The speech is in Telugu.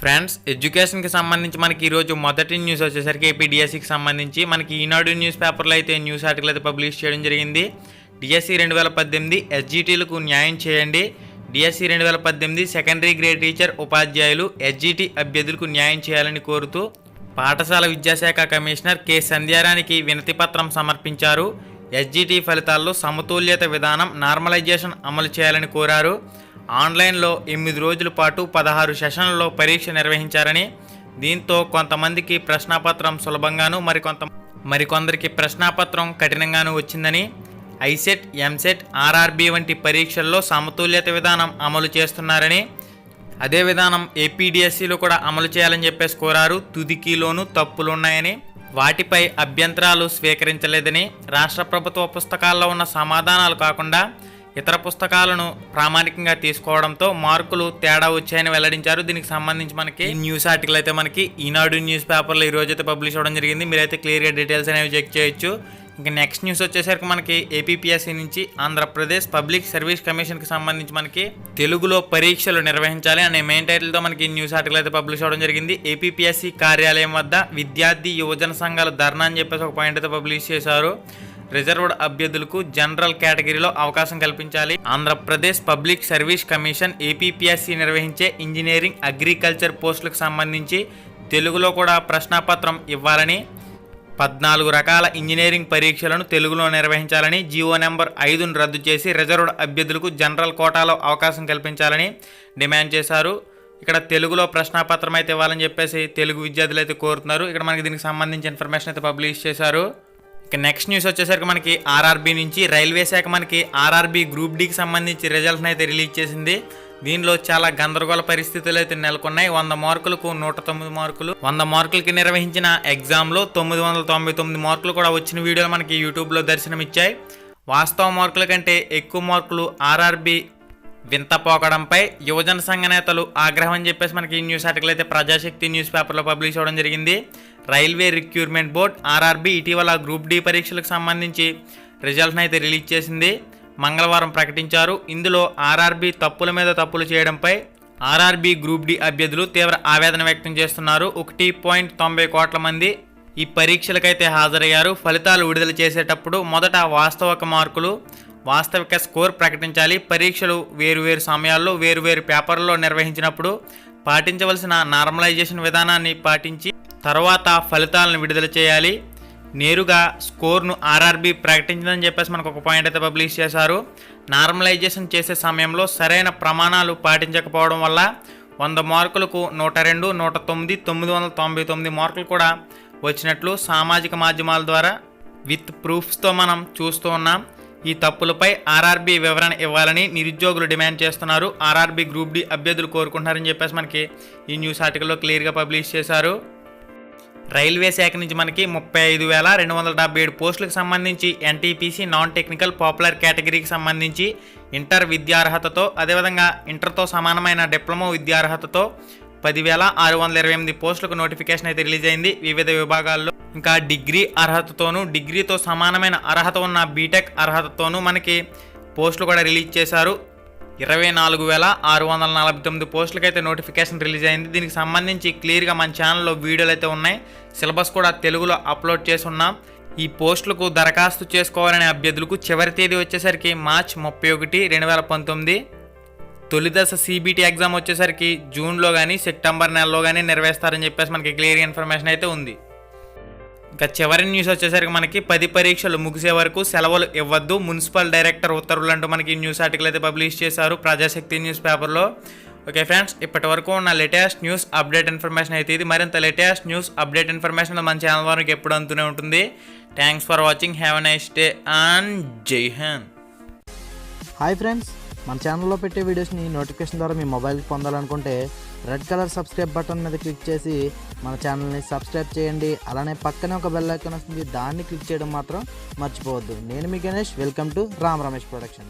ఫ్రెండ్స్, ఎడ్యుకేషన్కి సంబంధించి మనకి ఈరోజు మొదటి న్యూస్ వచ్చేసరికి ఏపీడిఎస్సికి సంబంధించి మనకి ఈనాడు న్యూస్ పేపర్లో అయితే న్యూస్ ఆర్టికల్ అయితే పబ్లిష్ చేయడం జరిగింది. డిఎస్సి 2018 ఎస్జిటీలకు న్యాయం చేయండి. డిఎస్సి 2018 సెకండరీ గ్రేడ్ టీచర్ ఉపాధ్యాయులు ఎస్జిటి అభ్యర్థులకు న్యాయం చేయాలని కోరుతూ పాఠశాల విద్యాశాఖ కమిషనర్ కె సంధ్యారానికి వినతి పత్రం సమర్పించారు. ఎస్జిటి ఫలితాల్లో సమతుల్యత విధానం నార్మలైజేషన్ అమలు చేయాలని కోరారు. ఆన్లైన్లో 8 రోజుల పాటు 16 సెషన్లలో పరీక్ష నిర్వహించారని, దీంతో కొంతమందికి ప్రశ్నాపత్రం సులభంగాను మరికొందరికి ప్రశ్నాపత్రం కఠినంగాను వచ్చిందని, ఐసెట్, ఎంసెట్, ఆర్ఆర్బి వంటి పరీక్షల్లో సమతుల్యత విధానం అమలు చేస్తున్నారని, అదే విధానం ఏపీడిఎస్సిలో కూడా అమలు చేయాలని చెప్పేసి కోరారు. తుదికిలోనూ తప్పులున్నాయని, వాటిపై అభ్యంతరాలు స్వీకరించలేదని, రాష్ట్ర ప్రభుత్వ పుస్తకాల్లో ఉన్న సమాధానాలు కాకుండా ఇతర పుస్తకాలను ప్రామాణికంగా తీసుకోవడంతో మార్కులు తేడా వచ్చాయని వెల్లడించారు. దీనికి సంబంధించి మనకి న్యూస్ ఆర్టికల్ అయితే మనకి ఈనాడు న్యూస్ పేపర్లో ఈ రోజు అయితే పబ్లిష్ అవ్వడం జరిగింది. మీరైతే క్లియర్గా డీటెయిల్స్ అనేవి చెక్ చేయొచ్చు. ఇంకా నెక్స్ట్ న్యూస్ వచ్చేసరికి మనకి ఏపీపీఎస్సీ నుంచి ఆంధ్రప్రదేశ్ పబ్లిక్ సర్వీస్ కమిషన్కి సంబంధించి మనకి తెలుగులో పరీక్షలు నిర్వహించాలి అనే మెయిన్ టైటిల్తో మనకి న్యూస్ ఆర్టికల్ అయితే పబ్లిష్ అవ్వడం జరిగింది. ఏపీపీఎస్సీ కార్యాలయం వద్ద విద్యార్థి యువజన సంఘాలు ధర్నా అని చెప్పేసి ఒక పాయింట్ అయితే పబ్లిష్ చేశారు. రిజర్వ్డ్ అభ్యర్థులకు జనరల్ కేటగిరీలో అవకాశం కల్పించాలి. Andhra Pradesh public service commission APPSC నిర్వహించే ఇంజనీరింగ్, అగ్రికల్చర్ పోస్టులకు సంబంధించి తెలుగులో కూడా ప్రశ్నాపత్రం ఇవ్వాలని, 14 రకాల ఇంజనీరింగ్ పరీక్షలను తెలుగులో నిర్వహించాలని, జీవో నెంబర్ 5ను రద్దు చేసి రిజర్వ్డ్ అభ్యర్థులకు జనరల్ కోటాలో అవకాశం కల్పించాలని డిమాండ్ చేశారు. ఇక్కడ తెలుగులో ప్రశ్నాపత్రం అయితే ఇవ్వాలని చెప్పేసి తెలుగు విద్యార్థులు అయితే కోరుతున్నారు. ఇక్కడ మనకి దీనికి సంబంధించి ఇన్ఫర్మేషన్ అయితే పబ్లిష్ చేశారు. ఇక నెక్స్ట్ న్యూస్ వచ్చేసరికి మనకి ఆర్ఆర్బీ నుంచి రైల్వే శాఖ మనకి ఆర్ఆర్బీ గ్రూప్ డికి సంబంధించి రిజల్ట్స్ని అయితే రిలీజ్ చేసింది. దీనిలో చాలా గందరగోళ పరిస్థితులు అయితే నెలకొన్నాయి. 100 మార్కులకు 109 మార్కులు, 100 మార్కులకి నిర్వహించిన ఎగ్జామ్లో 999 మార్కులు కూడా వచ్చిన వీడియోలు మనకి యూట్యూబ్లో దర్శనమిచ్చాయి. వాస్తవ మార్కుల కంటే ఎక్కువ మార్కులు ఆర్ఆర్బీ వింత పోకడంపై యువజన సంఘ నేతలు ఆగ్రహం అని చెప్పేసి మనకి ఈ న్యూస్ ఆర్టికల్ అయితే ప్రజాశక్తి న్యూస్ పేపర్లో పబ్లిష్ అవ్వడం జరిగింది. రైల్వే రిక్రూట్మెంట్ బోర్డ్ ఆర్ఆర్బీ ఇటీవల గ్రూప్ డి పరీక్షలకు సంబంధించి రిజల్ట్ని అయితే రిలీజ్ చేసింది. మంగళవారం ప్రకటించారు. ఇందులో ఆర్ఆర్బీ తప్పుల మీద తప్పులు చేయడంపై ఆర్ఆర్బీ గ్రూప్ డి అభ్యర్థులు తీవ్ర ఆవేదన వ్యక్తం చేస్తున్నారు. 1.90 కోట్ల మంది ఈ పరీక్షలకైతే హాజరయ్యారు. ఫలితాలు విడుదల చేసేటప్పుడు మొదట వాస్తవిక స్కోర్ ప్రకటించాలి. పరీక్షలు వేరువేరు సమయాల్లో వేరువేరు పేపర్లలో నిర్వహించినప్పుడు పాటించవలసిన నార్మలైజేషన్ విధానాన్ని పాటించి తర్వాత ఫలితాలను విడుదల చేయాలి. నేరుగా స్కోర్ను ఆర్ఆర్బీ ప్రకటించిందని చెప్పేసి మనకు ఒక పాయింట్ అయితే పబ్లిష్ చేశారు. నార్మలైజేషన్ చేసే సమయంలో సరైన ప్రమాణాలు పాటించకపోవడం వల్ల 100 మార్కులకు 102, 109, 999 మార్కులు కూడా వచ్చినట్లు సామాజిక మాధ్యమాల ద్వారా విత్ ప్రూఫ్స్తో మనం చూస్తూ ఉన్నాం. ఈ తప్పులపై ఆర్ఆర్బీ వివరణ ఇవ్వాలని నిరుద్యోగులు డిమాండ్ చేస్తున్నారు. ఆర్ఆర్బీ గ్రూప్ డి అభ్యర్థులు కోరుకుంటున్నారని చెప్పేసి మనకి ఈ న్యూస్ ఆర్టికల్లో క్లియర్గా పబ్లిష్ చేశారు. రైల్వే శాఖ నుంచి మనకి 35,277 పోస్టులకు సంబంధించి ఎన్టీపీసీ నాన్ టెక్నికల్ పాపులర్ కేటగిరీకి సంబంధించి ఇంటర్ విద్యార్హతతో, అదేవిధంగా ఇంటర్తో సమానమైన డిప్లొమా విద్యార్హతతో 10,628 పోస్టులకు నోటిఫికేషన్ అయితే రిలీజ్ అయింది వివిధ విభాగాల్లో. ఇంకా డిగ్రీ అర్హతతోనూ, డిగ్రీతో సమానమైన అర్హత ఉన్న బీటెక్ అర్హతతోనూ మనకి పోస్టులు కూడా రిలీజ్ చేశారు. 24,649 పోస్టులకైతే నోటిఫికేషన్ రిలీజ్ అయింది. దీనికి సంబంధించి క్లియర్గా మన ఛానల్లో వీడియోలు అయితే ఉన్నాయి. సిలబస్ కూడా తెలుగులో అప్లోడ్ చేసి ఉన్నాం. ఈ పోస్టులకు దరఖాస్తు చేసుకోవాలనే అభ్యర్థులకు చివరి తేదీ వచ్చేసరికి మార్చి 31, 2019. తొలి దశ సిబిటి ఎగ్జామ్ వచ్చేసరికి జూన్లో కానీ సెప్టెంబర్ నెలలో కానీ నిర్వహిస్తారని చెప్పేసి మనకి క్లియర్ ఇన్ఫర్మేషన్ అయితే ఉంది. ఇంకా చివరి న్యూస్ వచ్చేసరికి మనకి 10 పరీక్షలు ముగిసే వరకు సెలవులు ఇవ్వద్దు, మున్సిపల్ డైరెక్టర్ ఉత్తర్వులు అంటూ మనకి న్యూస్ ఆర్టికల్ అయితే పబ్లిష్ చేశారు ప్రజాశక్తి న్యూస్ పేపర్లో. ఓకే ఫ్రెండ్స్, ఇప్పటి వరకు ఉన్న లేటెస్ట్ న్యూస్ అప్డేట్ ఇన్ఫర్మేషన్ అయితే ఇది. మరింత లేటెస్ట్ న్యూస్ అప్డేట్ ఇన్ఫర్మేషన్ మన ఛానల్ వరకు ఎప్పుడు అందుతూనే ఉంటుంది. Thanks for watching. Have a nice day and జై హింద్. హాయ్ ఫ్రెండ్స్, మన ఛానల్లో పెట్టే వీడియోస్ని నోటిఫికేషన్ ద్వారా మీ మొబైల్కి పొందాలనుకుంటే రెడ్ కలర్ సబ్స్క్రైబ్ బటన్ మీద క్లిక్ చేసి మన ఛానల్ని సబ్స్క్రైబ్ చేయండి. అలానే పక్కనే ఒక బెల్ ఐకాన్ వస్తుంది, దాన్ని క్లిక్ చేయడం మాత్రం మర్చిపోవద్దు. నేను మీ Ganesh, welcome to Ram Ramesh production.